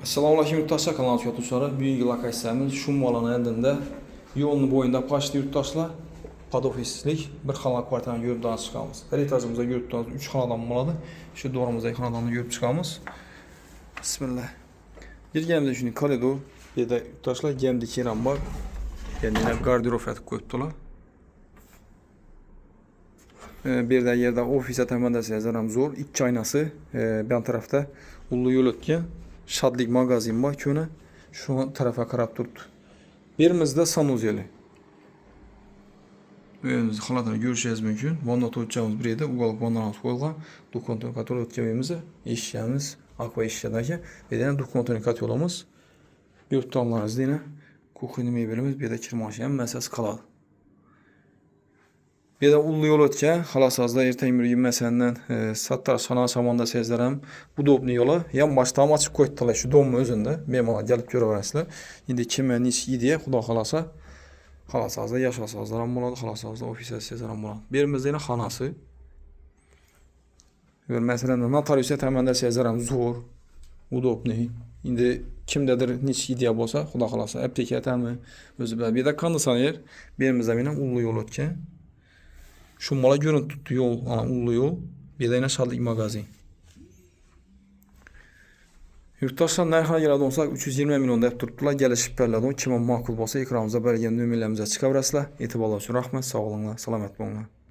Assalamualaikum yurttaşlar, kanal yurttaşları. Bugünkü lokasiyamiz Şummalan endində yolun boyunda paşlı yurttaşlar podofislik bir xana kvartalını görüb daha çıxamız. Her etajımızda görüb daha 3 xanadan maladı. Şu doğrumuzda xanadan görüb çıxamız. Bismillah. Girgəmizdə şimdi koridor, bir də yurttaşlar gəmdəki ram var. Yəni qardirob atıb qoyubdular. Bir də yerdə ofis təməndəsi yazıram zor. İç aynası, yan tərəfdə ulu yol ötken. Şadlık magazin var ki ona şu tarafa karab durdu. Birimizde sanuzeli. Önümüzde halatını görüşeceğiz mümkün. Vanda tutacağımız bir yerde ugalık vandalarımız koyulgan. Dukontonik katı ötkememizi işleyemiz. Akva işlerdeki. Bir de dukontonik katı yolumuz. Yurttanlarımızda yine kukhini meyvelimiz bir de kirmaşıyan meselesi kaladı. Bir de ulu yol ötken, halasazda ertəyin bir gün məsələndən sattar sana samanda sezlərəm. Bu dobni yola yan baştam açıb qoydular şu domun özündə. Memala gəlib görə verəslər. İndi kimə nis idiyə xuda xalasa. Halasazda yaşasazlar buladı, halasazda ofisə sezlərəm buladı. Birimizdə yine xanası. Və məsələn notariusə təməndə sezlərəm zor. Bu dobni. İndi kimdədir nis idiyə bolsa xuda xalasa. Aptekə təmi özü bilə. Bir də kondisioner birimizdə yine ulu yol ötken. Şummala görüntü tuttu yol, ulu yol. Bir de yine şadlık magazin. Yurttaşlar narxına gələn olsaq 320 milyon da tutdular. Gəlişib bərlədi. Kimə makul bolsa ekranımıza bəlgən nömrələrimizə çıxa bilərsizlər. Etibarlar üçün rəhmət, sağ olunlar, salamat olunlar.